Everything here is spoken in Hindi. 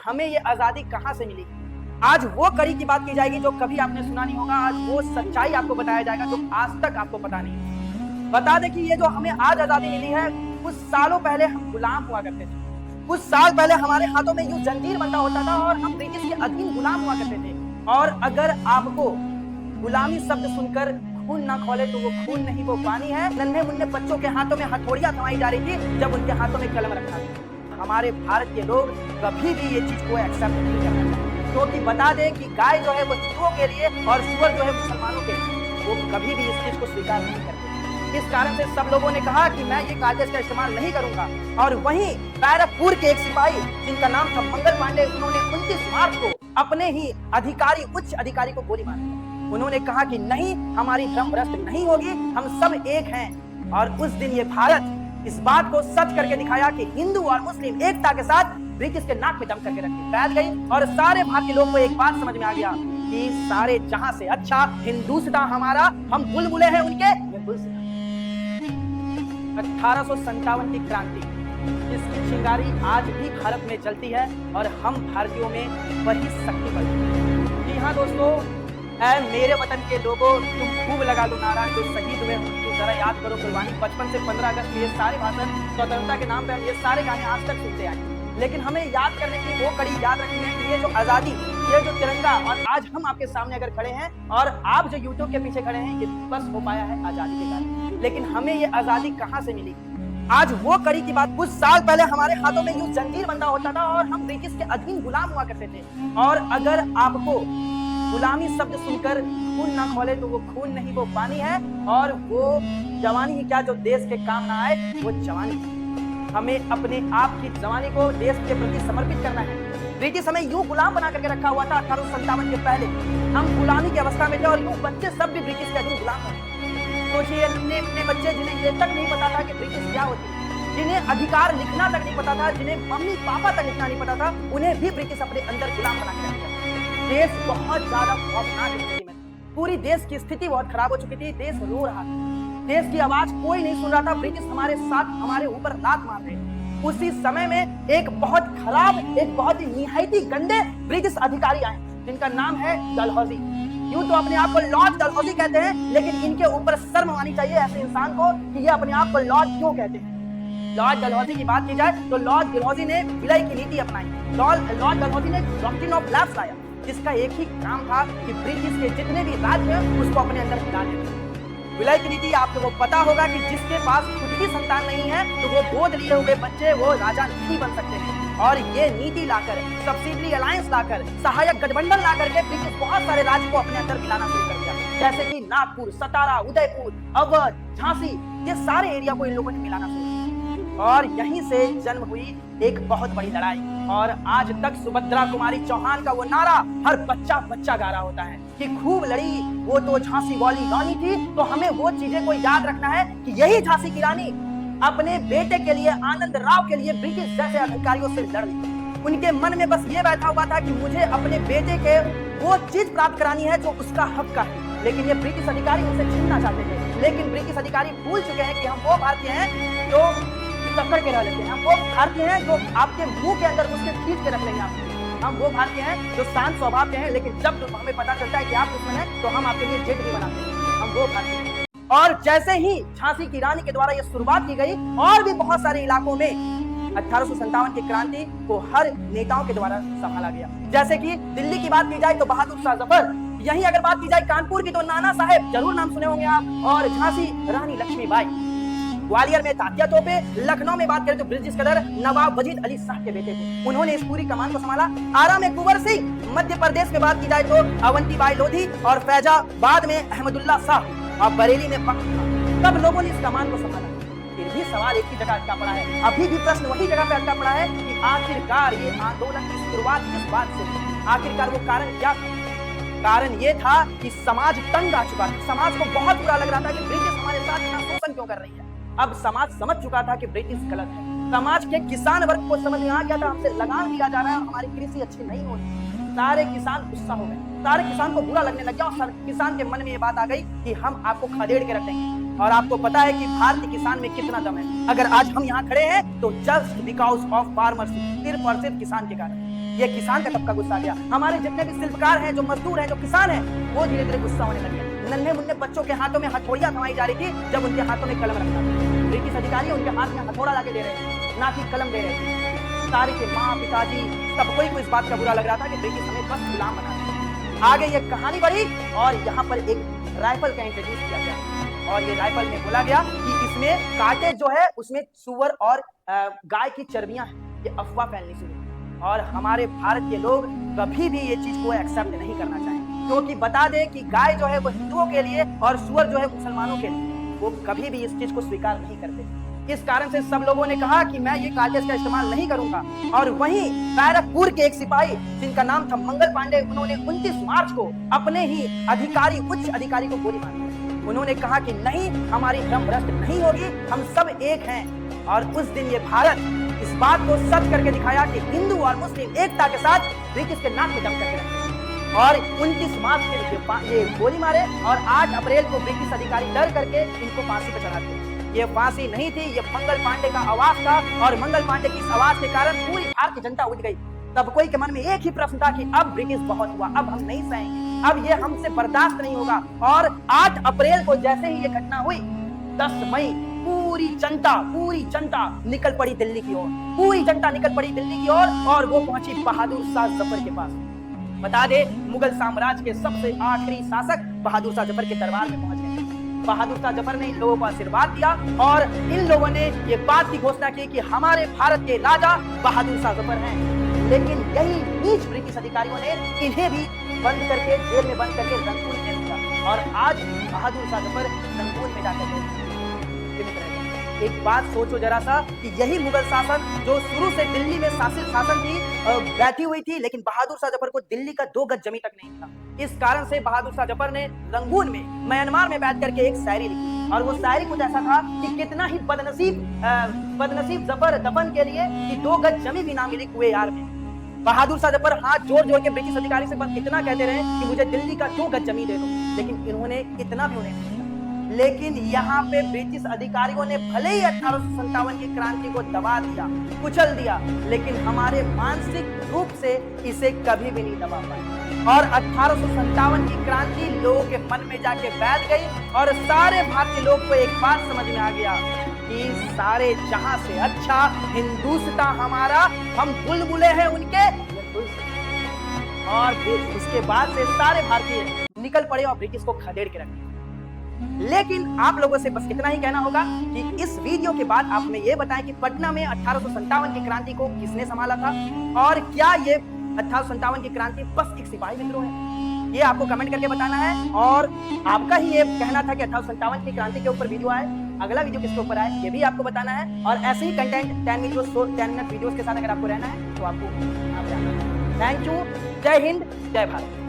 हमें ये आजादी कहां से मिली। आज वो कड़ी की बात की जाएगी जो कभी आपने सुना नहीं होगा। आज वो सच्चाई आपको बताया जाएगा जो आज तक आपको पता नहीं। बता दें कि ये जो हमें आज आजादी मिली है, कुछ सालों पहले हम गुलाम हुआ करते थे। कुछ साल पहले हमारे हाथों में यूं जंजीर बंधा होता था और हम ब्रिटिश के अधीन गुलाम हुआ करते थे। और अगर आपको गुलामी शब्द सुनकर खून ना खोले तो वो खून नहीं, वो पानी है। नन्हे मुन्ने बच्चों के हाथों में हथौड़ियां थमाई जा रही थी जब उनके हाथों में कलम रखा था। हमारे भारत के लोग कभी भी ये चीज को एक्सेप्ट नहीं करना चाहिए, क्योंकि बता दें कि गाय जो है वो हिंदुओं के लिए और सूअर जो है मुसलमानों के लिए, वो कभी भी इस चीज को स्वीकार नहीं करते। इस कारण से सब लोगों ने कहा कि मैं ये कागज का इस्तेमाल नहीं करूंगा। और वहीं बैरकपुर के एक सिपाही जिनका नाम था मंगल पांडे, उन्होंने 29 मार्च को अपने ही अधिकारी, उच्च अधिकारी को गोली मारी। उन्होंने कहा कि नहीं, हमारी धर्म भ्रष्ट नहीं होगी, हम सब एक हैं। और उस दिन ये भारत इस बात को सच करके दिखाया कि हिंदू और मुस्लिम एकता के साथ ब्रिटिश के नाक में दम करके रखी बैठ गई। और सारे भारतीय लोगों को एक बात समझ में आ गया कि सारे जहां से अच्छा हिंदुस्तान हमारा, हम बुलबुले हैं उनके, ये बुलबुले। 1857 की क्रांति, इसकी चिंगारी आज भी भारत में जलती है और हम भारतीयों में वही शक्ति बढ़ती है। जी हाँ दोस्तों, ऐ मेरे वतन के लोगों, तुम खूब लगा लो नारा, जो शहीद हुए उनको जरा याद करो कुर्बानी। बचपन से 15 अगस्त ये सारे भाषण स्वतंत्रता के नाम पे हम ये सारे गाने आज तक सुनते आए, लेकिन हमें याद करने की वो कड़ी याद रखनी है कि ये जो आजादी, ये जो तिरंगा, और आज हम आपके सामने अगर खड़े हैं और आप जो यूट्यूब के पीछे खड़े हैं, ये बस हो पाया है आजादी के कारण। लेकिन हमें ये आजादी कहां से मिली। आज वो कड़ी की बात, कुछ साल पहले हमारे हाथों में यूं जंजीर बंधा होता था और हम ब्रिटिश के अधीन गुलाम हुआ करते थे। और अगर आपको गुलामी शब्द सुनकर खून ना खोले तो वो खून नहीं, वो पानी है। और वो जवानी ही क्या जो देश के काम ना आए, वो जवानी। हमें अपने आप की जवानी को देश के प्रति समर्पित करना है। ब्रिटिश हमें यूं गुलाम बना करके रखा हुआ था 1857 के पहले। हम गुलामी की अवस्था में थे और यूं बच्चे सब भी ब्रिटिश के अधीन गुलाम थे। सोचिए, अपने बच्चे जिन्हें ये तक नहीं पता था कि ब्रिटिश क्या होती है, जिन्हें अधिकार लिखना तक नहीं पता था, जिन्हें मम्मी पापा तक लिखना नहीं पता था, उन्हें भी ब्रिटिश अपने अंदर गुलाम बना के रखा। देश बहुत ज्यादा खौफनाक स्थिति में, पूरी देश की स्थिति बहुत खराब हो चुकी थी। देश रो रहा था, देश की आवाज कोई नहीं सुन रहा था। ब्रिटिश हमारे साथ, हमारे ऊपर लात मार रहे। उसी समय में एक बहुत खराब, एक बहुत ही निहायती गंदे ब्रिटिश अधिकारी आए जिनका नाम है डलहौजी। यूं तो अपने आप को लॉर्ड डलहौजी कहते हैं, लेकिन इनके ऊपर शर्म आनी चाहिए ऐसे इंसान को कि ये अपने आप को लॉर्ड क्यों कहते हैं। लॉर्ड डलहौजी की बात की जाए तो लॉर्ड डलहौजी ने विलय की नीति अपनाई। लॉर्ड डलहौजी ने डॉक्ट्रिन ऑफ लैप्स लाया, जिसका एक ही काम था कि ब्रिटिश के जितने भी राज्य हैं उसको अपने अंदर मिला देते। विलय की नीति आपको वो पता होगा कि जिसके पास खुद की संतान नहीं है तो वो गोद लिए हुए बच्चे वो राजा नहीं बन सकते हैं। और ये नीति लाकर, सब्सिडी अलायंस लाकर, सहायक गठबंधन लाकर के ब्रिटिश बहुत सारे राज्य को अपने अंदर मिलाना शुरू कर दिया, जैसे कि नागपुर, सतारा, उदयपुर, अवध, झांसी, ये सारे एरिया को इन लोगों ने मिलाना शुरू किया। और यहीं से जन्म हुई एक बहुत बड़ी लड़ाई। और आज तक सुभद्रा कुमारी चौहान का वो नारा हर बच्चा बच्चा गा रहा होता है कि खूब लड़ी वो तो झांसी वाली रानी थी। तो हमें वो चीजें को याद रखना है कि यही झांसी की रानी अपने बेटे के लिए, आनंद राव के लिए, ब्रिटिश जैसे अधिकारियों से लड़ ली। उनके मन में बस ये बैठा हुआ था कि मुझे अपने बेटे के वो चीज प्राप्त करानी है जो उसका हक का है। लेकिन ये ब्रिटिश अधिकारी उनसे छीनना चाहते थे। लेकिन ब्रिटिश अधिकारी भूल चुके हैं कि हम वो भारतीय हैं जो टक्कर के रह लेते हैं। हम वो भारतीय हैं जो आपके मुंह के अंदर उसके खींच के रख लेंगे आपको। हम वो भारतीय हैं जो शांत स्वभाव के हैं, लेकिन जब हमें पता चलता है कि आप दुश्मन हैं तो हम आपके लिए जेट भी बनाते हैं। हम वो भारतीय हैं। और जैसे ही झांसी की रानी के द्वारा ये शुरुआत की गई, और भी बहुत सारे इलाकों में 1857 की क्रांति को हर नेताओं के द्वारा संभाला गया। जैसे कि दिल्ली की बात की जाए तो बहादुर शाह जफर, यहीं अगर बात की जाए कानपुर की तो नाना साहेब, जरूर नाम सुने होंगे आप, और झांसी रानी लक्ष्मीबाई, ग्वालियर में तात्या तोपे, लखनऊ में बात करें तो ब्रिटिश कदर नवाब वजीद अली शाह के बेटे थे, उन्होंने इस पूरी कमान को संभाला। आरा में कुंवर सिंह, मध्य प्रदेश में बात की जाए तो अवंतीबाई लोधी, और फैजाबाद में अहमदुल्ला शाह, और बरेली में बख्त खान। सब लोगों ने इस कमान को संभाला। फिर भी सवाल एक ही जगह अटका पड़ा है, अभी भी प्रश्न वही जगह पे अटका पड़ा है कि आखिरकार ये आंदोलन की शुरुआत किस बात से हुई। आखिरकार वो कारण क्या था? कारण ये था कि समाज तंग आ चुका था। समाज को बहुत बुरा लग रहा था कि ब्रिटिश हमारे साथ इतना शोषण क्यों कर रही है। अब समाज समझ चुका था कि ब्रिटिश गलत है। समाज के किसान वर्ग को समझ में आ गया था हमसे लगान लिया जा रहा है, हमारी कृषि अच्छी नहीं होती। सारे किसान गुस्सा हो गए, सारे किसान को बुरा लगने लग गया, और किसान के मन में ये बात आ गई कि हम आपको खदेड़ के रखेंगे। और आपको पता है कि भारतीय किसान में कितना दम है। अगर आज हम यहाँ खड़े हैं तो जस्ट बिकॉज ऑफ फार्मर्स, सिर्फ और सिर्फ किसान के कारण। ये किसान का तबका गुस्सा गया। हमारे जितने भी शिल्पकार हैं, जो मजदूर हैं, जो किसान हैं, वो धीरे धीरे गुस्सा होने लगे। नन्हे मुन्ने बच्चों के हाथों में हथौड़ियां थमाई जा रही थी, जब उनके हाथों में कलम रखा था। ब्रिटिश अधिकारी उनके हाथ में हथौड़ा लाके दे रहे थे, ना कि कलम दे रहे थे। सारे के माँ पिताजी सब कोई को इस बात का बुरा लग रहा था कि ब्रिटिश हमें बस गुलाम बना रहे। आगे ये कहानी बढ़ी और यहाँ पर एक राइफल का इंट्रोड्यूस किया गया और ये राइफल में बोला गया कि इसमें कांटे जो है उसमें सुअर और गाय की चर्बियां हैं। ये अफवाह फैलनी शुरू और हमारे भारत के लोग कभी भी ये चीज को एक्सेप्ट नहीं करना चाहेंगे, क्योंकि बता दें कि गाय जो है वो हिंदुओं के लिए और सुअर जो है मुसलमानों के लिए, वो कभी भी इस चीज को स्वीकार नहीं करते। इस कारण से सब लोगों ने कहा कि मैं ये कागज का इस्तेमाल नहीं करूंगा। और वहीं बैरकपुर के एक सिपाही जिनका नाम था मंगल पांडे, उन्होंने 29 मार्च को अपने ही अधिकारी, उच्च अधिकारी को गोली मार दी। उन्होंने कहा कि नहीं, हमारी भ्रम भ्रष्ट नहीं होगी, हम सब एक हैं। और उस दिन ये भारत इस बात को सच करके दिखाया कि हिंदू और मुस्लिम एकता के साथ ब्रिटिश के नाक में दम करके रखे। और 29 मार्च के ये गोली मारे और 8 अप्रैल को ब्रिटिश अधिकारी डर करके इनको फांसी पर चढ़ा दिया। ये फांसी नहीं थी, ये मंगल पांडे का आवाज था और मंगल पांडे की इस आवाज के कारण पूरी भारतीय जनता उठ गई। तब कोई के मन में एक ही प्रश्न था कि अब ब्रिटिश बहुत हुआ, अब हम नहीं सहेंगे, अब ये हमसे बर्दाश्त नहीं होगा। और 8 अप्रैल को जैसे ही ये घटना हुई, 10 मई पूरी जनता निकल पड़ी दिल्ली की ओर, पूरी जनता निकल पड़ी दिल्ली की ओर और वो पहुंची बहादुर शाह जफर के पास। बता दे, मुगल साम्राज्य के सबसे आखिरी शासक बहादुर शाह जफर के दरबार में पहुंच गए। बहादुर शाह जफर ने इन लोगों को आशीर्वाद दिया और इन लोगों ने ये बात की घोषणा की कि हमारे भारत के राजा बहादुर शाह जफर हैं। लेकिन यही नीच ब्रिटिश अधिकारियों ने इन्हें भी बंद करके, जेल में बंद करके रंगून भेज दिया और आज बहादुर शाह जफर रंगून में जाकर एक बात सोचो जरा सा कि यही मुगल शासन जो शुरू से दिल्ली में शासन की बैठी हुई थी, लेकिन बहादुर शाह जफर को दिल्ली का 2 गज जमीन तक नहीं था। इस कारण से बहादुर शाह जफर ने रंगून में, म्यांमार में बैठ करके एक शायरी लिखी और वो शायरी कुछ ऐसा था कि कितना ही बदनसीब जफर दफन के लिए कि 2 गज जमीन भी ना मिली कुएं यार में। बहादुर शाह जफर हाथ जोड़ जोड़ के ब्रिटिश अधिकारी से बस इतना कहते रहे कि मुझे दिल्ली का 2 गज जमीन दे दो, लेकिन इन्होंने इतना भी उन्हें नहीं। लेकिन यहाँ पे ब्रिटिश अधिकारियों ने भले ही 1857 की क्रांति को दबा दिया, कुचल दिया, लेकिन हमारे मानसिक रूप से इसे कभी भी नहीं दबा पाए। और 1857 की क्रांति लोगों के मन में जाके बैठ गई और सारे भारतीय लोग को एक बात समझ में आ गया कि सारे जहां से अच्छा हिंदुस्तान हमारा, हम बुलबुले हैं उनके। और उसके बाद से सारे भारतीय निकल पड़े और ब्रिटिश को खदेड़ के रखे। लेकिन आप लोगों से बस इतना ही कहना होगा कि इस वीडियो के बाद आप हमें यह बताएं कि पटना में 1857 की क्रांति को किसने संभाला था और क्या ये 1857 की क्रांति बस एक सिपाही विद्रोह है, ये आपको कमेंट करके बताना है। और आपका ही ये कहना था कि 1857 की क्रांति के ऊपर वीडियो आए, अगला वीडियो किसके ऊपर आए, ये भी आपको बताना है। और ऐसे ही कंटेंट 10 मिनट वीडियोस के साथ अगर आपको रहना है तो आपको थैंक यू। जय हिंद, जय भारत।